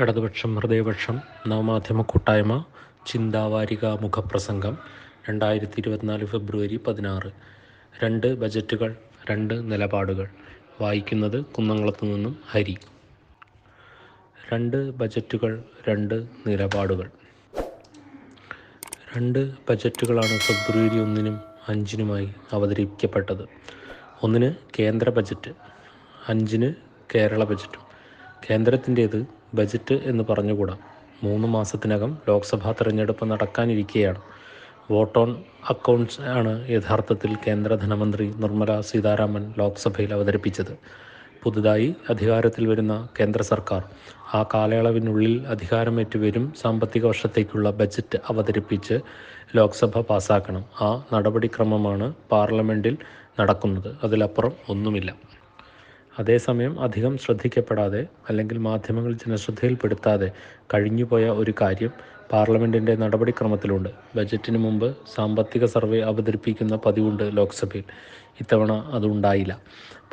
ഇടതുപക്ഷം ഹൃദയപക്ഷം നവമാധ്യമ കൂട്ടായ്മ ചിന്താവാരിക മുഖപ്രസംഗം 2024 ഫെബ്രുവരി 16. 2 ബജറ്റുകൾ 2 നിലപാടുകൾ. വായിക്കുന്നത് കുന്നംകുളത്തു നിന്നും ഹരി. 2 ബജറ്റുകൾ 2 നിലപാടുകൾ. 2 ബജറ്റുകളാണ് ഫെബ്രുവരി 1-നും 5-നുമായി അവതരിപ്പിക്കപ്പെട്ടത്. 1-ന് കേന്ദ്ര ബജറ്റ്, 5-ന് കേരള ബജറ്റും. കേന്ദ്രത്തിൻ്റേത് ബജറ്റ് എന്ന് പറഞ്ഞുകൂടാ. 3 മാസത്തിനകം ലോക്സഭാ തെരഞ്ഞെടുപ്പ് നടക്കാനിരിക്കെയാണ്. വോട്ട് ഓൺ അക്കൗണ്ട്സ് ആണ് യഥാർത്ഥത്തിൽ കേന്ദ്ര ധനമന്ത്രി നിർമ്മല സീതാരാമൻ ലോക്സഭയിൽ അവതരിപ്പിച്ചത്. പുതുതായി അധികാരത്തിൽ വരുന്ന കേന്ദ്ര സർക്കാർ ആ കാലയളവിനുള്ളിൽ അധികാരമേറ്റ് വരും സാമ്പത്തിക വർഷത്തേക്കുള്ള ബജറ്റ് അവതരിപ്പിച്ച് ലോക്സഭ പാസ്സാക്കണം. ആ നടപടിക്രമമാണ് പാർലമെൻറ്റിൽ നടക്കുന്നത്. അതിലപ്പുറം ഒന്നുമില്ല. അതേസമയം അധികം ശ്രദ്ധിക്കപ്പെടാതെ അല്ലെങ്കിൽ മാധ്യമങ്ങൾ ജനശ്രദ്ധയിൽപ്പെടുത്താതെ കഴിഞ്ഞുപോയ ഒരു കാര്യം പാർലമെൻറ്റിൻ്റെ നടപടിക്രമത്തിലുണ്ട്. ബജറ്റിന് മുമ്പ് സാമ്പത്തിക സർവേ അവതരിപ്പിക്കുന്ന പതിവുണ്ട് ലോക്സഭയിൽ. ഇത്തവണ അതുണ്ടായില്ല.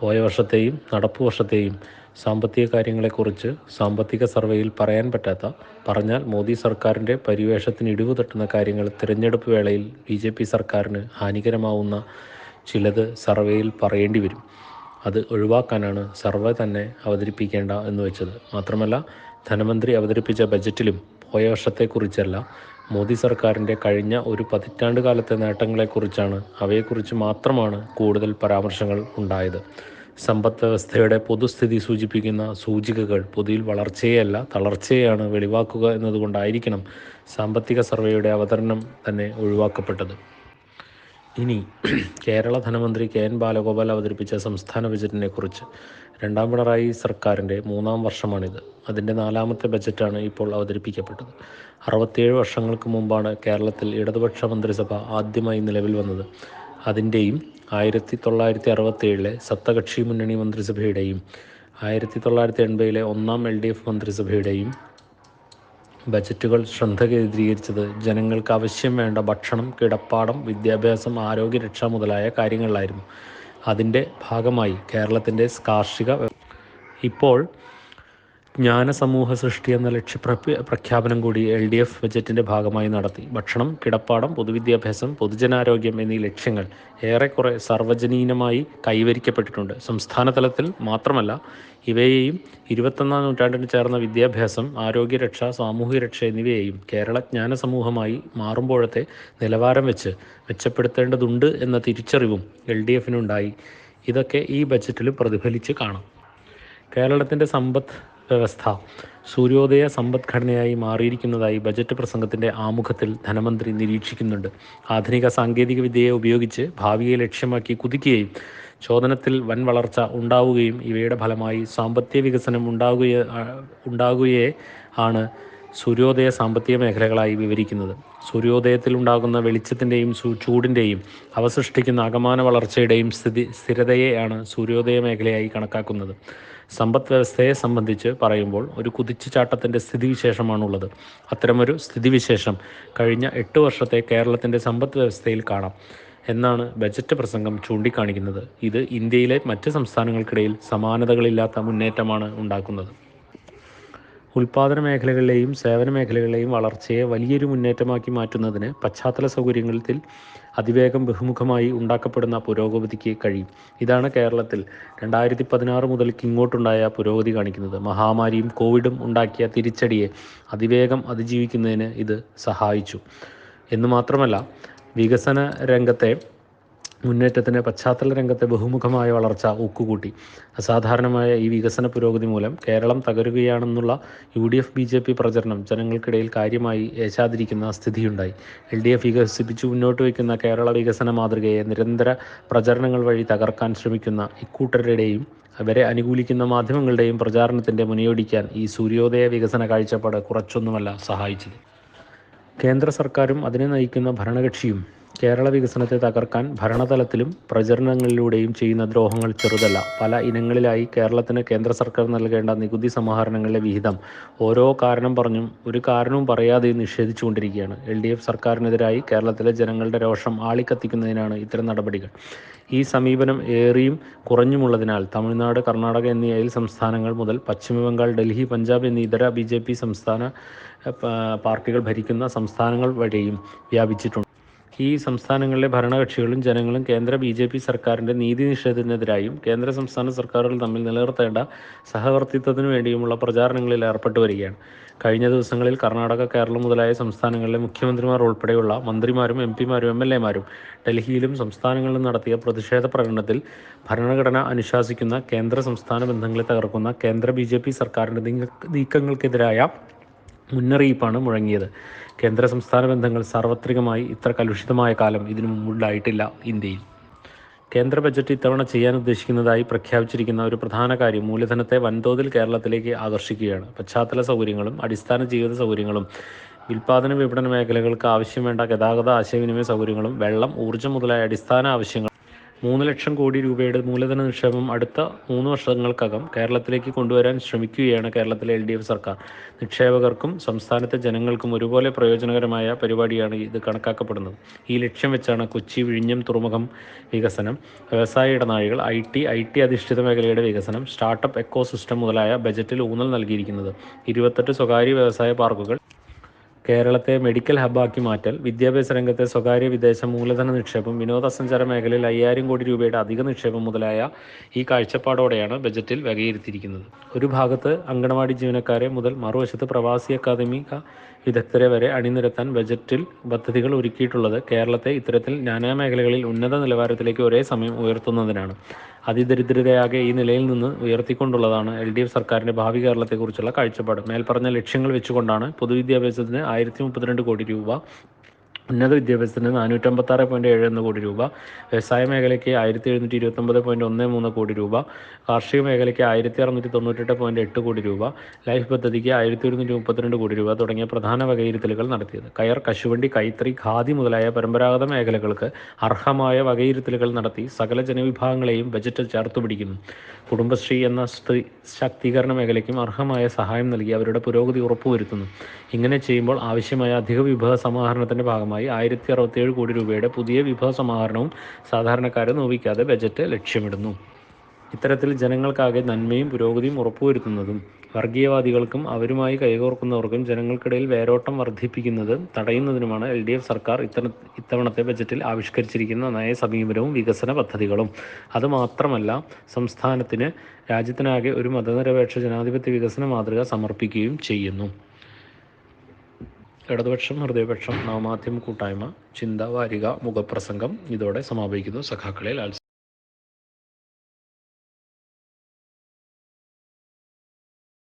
പോയ വർഷത്തെയും നടപ്പു വർഷത്തെയും സാമ്പത്തിക കാര്യങ്ങളെക്കുറിച്ച് സാമ്പത്തിക സർവേയിൽ പറയാൻ പറ്റാത്ത, പറഞ്ഞാൽ മോദി സർക്കാരിൻ്റെ പരിവേഷത്തിന് ഇടിവ് തട്ടുന്ന കാര്യങ്ങൾ തിരഞ്ഞെടുപ്പ് വേളയിൽ BJP സർക്കാരിന് ഹാനികരമാവുന്ന ചിലത് സർവേയിൽ പറയേണ്ടി വരും. അത് ഒഴിവാക്കാനാണ് സർവേ തന്നെ അവതരിപ്പിക്കേണ്ട എന്ന് വെച്ചത്. മാത്രമല്ല, ധനമന്ത്രി അവതരിപ്പിച്ച ബജറ്റിലും പോയ വർഷത്തെക്കുറിച്ചല്ല, മോദി സർക്കാരിൻ്റെ കഴിഞ്ഞ ഒരു പതിറ്റാണ്ട് കാലത്തെ നേട്ടങ്ങളെക്കുറിച്ചാണ്, അവയെക്കുറിച്ച് മാത്രമാണ് കൂടുതൽ പരാമർശങ്ങൾ ഉണ്ടായത്. സമ്പദ് വ്യവസ്ഥയുടെ പൊതുസ്ഥിതി സൂചിപ്പിക്കുന്ന സൂചികകൾ പൊതുവിൽ വളർച്ചയെയല്ല തളർച്ചയെയാണ് വെളിവാക്കുക എന്നതുകൊണ്ടായിരിക്കണം സാമ്പത്തിക സർവേയുടെ അവതരണം തന്നെ ഒഴിവാക്കപ്പെട്ടത്. ഇനി കേരള ധനമന്ത്രി KN ബാലഗോപാൽ അവതരിപ്പിച്ച സംസ്ഥാന ബജറ്റിനെ കുറിച്ച്. 2ാം പിണറായി സർക്കാരിൻ്റെ 3ാം വർഷമാണിത്. അതിൻ്റെ 4ാമത്തെ ബജറ്റാണ് ഇപ്പോൾ അവതരിപ്പിക്കപ്പെട്ടത്. 67 വർഷങ്ങൾക്ക് മുമ്പാണ് കേരളത്തിൽ ഇടതുപക്ഷ മന്ത്രിസഭ ആദ്യമായി നിലവിൽ വന്നത്. അതിൻ്റെയും 1967 സപ്തകക്ഷി മുന്നണി മന്ത്രിസഭയുടെയും 1980 1ാം LDF മന്ത്രിസഭയുടെയും ബജറ്റുകൾ ശ്രദ്ധ കേന്ദ്രീകരിച്ചത് ജനങ്ങൾക്ക് ആവശ്യം വേണ്ട ഭക്ഷണം, കിടപ്പാടം, വിദ്യാഭ്യാസം, ആരോഗ്യരക്ഷ മുതലായ കാര്യങ്ങളിലായിരുന്നു. അതിൻ്റെ ഭാഗമായി കേരളത്തിൻ്റെ കാർഷിക ഇപ്പോൾ ജ്ഞാനസമൂഹ സൃഷ്ടി എന്ന ലക്ഷ്യപ്രഖ്യാപനം കൂടി LDF ബജറ്റിൻ്റെ ഭാഗമായി നടത്തി. ഭക്ഷണം, കിടപ്പാടം, പൊതുവിദ്യാഭ്യാസം, പൊതുജനാരോഗ്യം എന്നീ ലക്ഷ്യങ്ങൾ ഏറെക്കുറെ സാർവജനീനമായി കൈവരിക്കപ്പെട്ടിട്ടുണ്ട്. സംസ്ഥാന തലത്തിൽ മാത്രമല്ല, ഇവയെയും 21ാം നൂറ്റാണ്ടിന് ചേർന്ന വിദ്യാഭ്യാസം, ആരോഗ്യരക്ഷ, സാമൂഹ്യരക്ഷ എന്നിവയെയും കേരള ജ്ഞാനസമൂഹമായി മാറുമ്പോഴത്തെ നിലവാരം വെച്ച് മെച്ചപ്പെടുത്തേണ്ടതുണ്ട് എന്ന തിരിച്ചറിവും LDFനുണ്ടായി. ഇതൊക്കെ ഈ ബജറ്റിൽ പ്രതിഫലിച്ച് കാണാം. കേരളത്തിൻ്റെ സമ്പദ് വ്യവസ്ഥ സൂര്യോദയ സമ്പദ്ഘടനയായി മാറിയിരിക്കുന്നതായി ബജറ്റ് പ്രസംഗത്തിൻ്റെ ആമുഖത്തിൽ ധനമന്ത്രി നിരീക്ഷിക്കുന്നുണ്ട്. ആധുനിക സാങ്കേതിക വിദ്യയെ ഉപയോഗിച്ച് ഭാവിയെ ലക്ഷ്യമാക്കി കുതിക്കുകയും ചോദനത്തിൽ വൻ വളർച്ച ഉണ്ടാവുകയും ഇവയുടെ ഫലമായി സാമ്പത്തിക വികസനം ഉണ്ടാകുകയെ ആണ് സൂര്യോദയ സാമ്പത്തിക മേഖലകളായി വിവരിക്കുന്നത്. സൂര്യോദയത്തിൽ ഉണ്ടാകുന്ന വെളിച്ചത്തിൻ്റെയും ചൂടിൻ്റെയും അവ സൃഷ്ടിക്കുന്ന അകമാന വളർച്ചയുടെയും സ്ഥിരതയെയാണ് സൂര്യോദയ മേഖലയായി കണക്കാക്കുന്നത്. സമ്പദ് വ്യവസ്ഥയെ സംബന്ധിച്ച് പറയുമ്പോൾ ഒരു കുതിച്ചുചാട്ടത്തിൻ്റെ സ്ഥിതിവിശേഷമാണുള്ളത്. അത്തരമൊരു സ്ഥിതിവിശേഷം കഴിഞ്ഞ 8 വർഷത്തെ കേരളത്തിൻ്റെ സമ്പദ് വ്യവസ്ഥയിൽ കാണാം എന്നാണ് ബജറ്റ് പ്രസംഗം ചൂണ്ടിക്കാണിക്കുന്നത്. ഇത് ഇന്ത്യയിലെ മറ്റ് സംസ്ഥാനങ്ങൾക്കിടയിൽ സമാനതകളില്ലാത്ത മുന്നേറ്റമാണ് ഉണ്ടാക്കുന്നത്. ഉൽപ്പാദന മേഖലകളിലെയും സേവന മേഖലകളിലെയും വളർച്ചയെ വലിയൊരു മുന്നേറ്റമാക്കി മാറ്റുന്നതിന് പശ്ചാത്തല സൗകര്യങ്ങളിൽ അതിവേഗം ബഹുമുഖമായി ഉണ്ടാക്കപ്പെടുന്ന പുരോഗതിക്ക് കഴിയും. ഇതാണ് കേരളത്തിൽ 2016 മുതൽക്ക് ഇങ്ങോട്ടുണ്ടായ പുരോഗതി കാണിക്കുന്നത്. മഹാമാരിയും കോവിഡും ഉണ്ടാക്കിയ തിരിച്ചടിയെ അതിവേഗം അതിജീവിക്കുന്നതിന് ഇത് സഹായിച്ചു എന്ന് മാത്രമല്ല, വികസന രംഗത്തെ മുന്നേറ്റത്തിന് പശ്ചാത്തല രംഗത്തെ ബഹുമുഖമായ വളർച്ച ഊക്കുകൂട്ടി. അസാധാരണമായ ഈ വികസന പുരോഗതി മൂലം കേരളം തകരുകയാണെന്നുള്ള UDF BJP പ്രചരണം ജനങ്ങൾക്കിടയിൽ കാര്യമായി ഏശാതിരിക്കുന്ന സ്ഥിതിയുണ്ടായി. LDF വികസിപ്പിച്ചു മുന്നോട്ട് വയ്ക്കുന്ന കേരള വികസന മാതൃകയെ നിരന്തര പ്രചരണങ്ങൾ വഴി തകർക്കാൻ ശ്രമിക്കുന്ന ഇക്കൂട്ടരുടെയും അവരെ അനുകൂലിക്കുന്ന മാധ്യമങ്ങളുടെയും പ്രചാരണത്തിൻ്റെ മുനയൊടിക്കാൻ ഈ സൂര്യോദയ വികസന കാഴ്ചപ്പാട് കുറച്ചൊന്നുമല്ല സഹായിച്ചത്. കേന്ദ്ര സർക്കാരും അതിനെ നയിക്കുന്ന ഭരണകക്ഷിയും കേരള വികസനത്തെ തകർക്കാൻ ഭരണതലത്തിലും പ്രചരണങ്ങളിലൂടെയും ചെയ്യുന്ന ദ്രോഹങ്ങൾ ചെറുതല്ല. പല ഇനങ്ങളിലായി കേരളത്തിന് കേന്ദ്ര സർക്കാർ നൽകേണ്ട നികുതി സമാഹരണങ്ങളിലെ വിഹിതം ഓരോ കാരണം പറഞ്ഞും ഒരു കാരണവും പറയാതെയും നിഷേധിച്ചുകൊണ്ടിരിക്കുകയാണ്. LDF സർക്കാരിനെതിരായി കേരളത്തിലെ ജനങ്ങളുടെ രോഷം ആളിക്കത്തിക്കുന്നതിനാണ് ഇത്തരം നടപടികൾ. ഈ സമീപനം ഏറിയും കുറഞ്ഞുമുള്ളതിനാൽ തമിഴ്നാട്, കർണാടക എന്നീ അയൽ സംസ്ഥാനങ്ങൾ മുതൽ പശ്ചിമബംഗാൾ, ഡൽഹി, പഞ്ചാബ് എന്നീ ഇതര BJP സംസ്ഥാന പാർട്ടികൾ ഭരിക്കുന്ന സംസ്ഥാനങ്ങൾ വരെയും വ്യാപിച്ചിട്ടുണ്ട്. ഈ സംസ്ഥാനങ്ങളിലെ ഭരണകക്ഷികളും ജനങ്ങളും കേന്ദ്ര BJP സർക്കാരിൻ്റെ നീതി നിഷേധത്തിനെതിരായും കേന്ദ്ര സംസ്ഥാന സർക്കാരുകൾ തമ്മിൽ നിലനിർത്തേണ്ട സഹവർത്തിത്വത്തിനു വേണ്ടിയുമുള്ള പ്രചാരണങ്ങളിൽ ഏർപ്പെട്ടു വരികയാണ്. കഴിഞ്ഞ ദിവസങ്ങളിൽ കർണാടക, കേരളം മുതലായ സംസ്ഥാനങ്ങളിലെ മുഖ്യമന്ത്രിമാർ ഉൾപ്പെടെയുള്ള മന്ത്രിമാരും MPമാരും MLAമാരും ഡൽഹിയിലും സംസ്ഥാനങ്ങളിലും നടത്തിയ പ്രതിഷേധ പ്രകടനത്തിൽ ഭരണഘടന അനുശാസിക്കുന്ന കേന്ദ്ര സംസ്ഥാന ബന്ധങ്ങളെ തകർക്കുന്ന കേന്ദ്ര BJP സർക്കാരിൻ്റെ നീക്കങ്ങൾക്കെതിരായ മുന്നറിയിപ്പാണ് മുഴങ്ങിയത്. കേന്ദ്ര സംസ്ഥാന ബന്ധങ്ങൾ സാർവത്രികമായി ഇത്ര കലുഷിതമായ കാലം ഇതിനു മുമ്പുണ്ടായിട്ടില്ല ഇന്ത്യയിൽ. കേന്ദ്ര ബജറ്റ് ഇത്തവണ ചെയ്യാൻ ഉദ്ദേശിക്കുന്നതായി പ്രഖ്യാപിച്ചിരിക്കുന്ന ഒരു പ്രധാന കാര്യം മൂലധനത്തെ വൻതോതിൽ കേരളത്തിലേക്ക് ആകർഷിക്കുകയാണ്. പശ്ചാത്തല സൗകര്യങ്ങളും അടിസ്ഥാന ജീവിത സൗകര്യങ്ങളും, ഉൽപ്പാദന വിപണന മേഖലകൾക്ക് ആവശ്യം വേണ്ട ഗതാഗത ആശയവിനിമയ സൗകര്യങ്ങളും, വെള്ളം, ഊർജ്ജം മുതലായ അടിസ്ഥാന ആവശ്യങ്ങൾ 3 ലക്ഷം കോടി രൂപയുടെ മൂലധന നിക്ഷേപം അടുത്ത 3 വർഷങ്ങൾക്കകം കേരളത്തിലേക്ക് കൊണ്ടുവരാൻ ശ്രമിക്കുകയാണ് കേരളത്തിലെ LDF സർക്കാർ. നിക്ഷേപകർക്കും സംസ്ഥാനത്തെ ജനങ്ങൾക്കും ഒരുപോലെ പ്രയോജനകരമായ പരിപാടിയാണ് ഇത് കണക്കാക്കപ്പെടുന്നത്. ഈ ലക്ഷ്യം വെച്ചാണ് കൊച്ചി, വിഴിഞ്ഞം തുറമുഖം വികസനം, വ്യവസായ ഇടനാഴികൾ, IT അധിഷ്ഠിത മേഖലയുടെ വികസനം, സ്റ്റാർട്ടപ്പ് എക്കോസിസ്റ്റം മുതലായ ബജറ്റിൽ ഊന്നൽ നൽകിയിരിക്കുന്നത്. 28 സ്വകാര്യ വ്യവസായ പാർക്കുകൾ, കേരളത്തെ മെഡിക്കൽ ഹബ്ബാക്കി മാറ്റൽ, വിദ്യാഭ്യാസ രംഗത്തെ സ്വകാര്യ വിദേശ മൂലധന നിക്ഷേപം, വിനോദസഞ്ചാര മേഖലയിൽ 5000 കോടി രൂപയുടെ അധിക നിക്ഷേപം മുതലായ ഈ കാഴ്ചപ്പാടോടെയാണ് ബജറ്റിൽ വകയിരുത്തിയിരിക്കുന്നത്. ഒരു ഭാഗത്ത് അങ്കണവാടി ജീവനക്കാരെ മുതൽ മറുവശത്ത് പ്രവാസി അക്കാദമിക വിദഗ്ധരെ വരെ അണിനിരത്താൻ ബജറ്റിൽ പദ്ധതികൾ ഒരുക്കിയിട്ടുള്ളത് കേരളത്തെ ഇത്തരത്തിൽ നാനാമേഖലകളിൽ ഉന്നത നിലവാരത്തിലേക്ക് ഒരേ സമയം ഉയർത്തുന്നതിനാണ്. അതിദരിദ്രരെയാകെ ഈ നിലയിൽ നിന്ന് ഉയർത്തിക്കൊണ്ടുള്ളതാണ് LDF സർക്കാരിൻ്റെ ഭാവി കേരളത്തെക്കുറിച്ചുള്ള കാഴ്ചപ്പാട്. മേൽപ്പറഞ്ഞ ലക്ഷ്യങ്ങൾ വെച്ചുകൊണ്ടാണ് പൊതുവിദ്യാഭ്യാസത്തിന് 1032 കോടി രൂപ, ഉന്നത വിദ്യാഭ്യാസത്തിന് 456.71 കോടി രൂപ, വ്യവസായ മേഖലയ്ക്ക് 1729.13 കോടി രൂപ, കാർഷിക മേഖലയ്ക്ക് 1698.8 കോടി രൂപ, ലൈഫ് പദ്ധതിക്ക് 1132 കോടി രൂപ തുടങ്ങിയ പ്രധാന വകയിരുത്തലുകൾ നടത്തിയത്. കയർ, കശുവണ്ടി, കൈത്തറി, ഖാദി മുതലായ പരമ്പരാഗത മേഖലകൾക്ക് അർഹമായ വകയിരുത്തലുകൾ നടത്തി സകല ജനവിഭാഗങ്ങളെയും ബജറ്റ് ചേർത്തുപിടിക്കുന്നു. കുടുംബശ്രീ എന്ന സ്ത്രീ ശാക്തീകരണ മേഖലയ്ക്കും അർഹമായ സഹായം നൽകി അവരുടെ പുരോഗതി ഉറപ്പുവരുത്തുന്നു. ഇങ്ങനെ ചെയ്യുമ്പോൾ ആവശ്യമായ അധിക വിഭവ സമാഹരണത്തിൻ്റെ ഭാഗമായി 1067 കോടി രൂപയുടെ പുതിയ വിഭവ സമാഹരണവും സാധാരണക്കാരെ നോവിക്കാതെ ബജറ്റ് ലക്ഷ്യമിടുന്നു. ഇത്തരത്തിൽ ജനങ്ങൾക്കാകെ നന്മയും പുരോഗതിയും ഉറപ്പുവരുത്തുന്നതും വർഗീയവാദികൾക്കും അവരുമായി കൈകോർക്കുന്നവർക്കും ജനങ്ങൾക്കിടയിൽ വേരോട്ടം വർദ്ധിപ്പിക്കുന്നത് തടയുന്നതിനുമാണ് LDF സർക്കാർ ഇത്തവണത്തെ ബജറ്റിൽ ആവിഷ്കരിച്ചിരിക്കുന്ന നയസമീപനവും വികസന പദ്ധതികളും. അതുമാത്രമല്ല, സംസ്ഥാനത്തിന് രാജ്യത്തിനാകെ ഒരു മതനിരപേക്ഷ ജനാധിപത്യ വികസന മാതൃക സമർപ്പിക്കുകയും ചെയ്യുന്നു. ഇടതുപക്ഷം, ഹൃദയപക്ഷം, നവമാധ്യമ കൂട്ടായ്മ, ചിന്താ വാരിക, മുഖപ്രസംഗം ഇതോടെ സമാപിക്കുന്നു. സഖാക്കളെ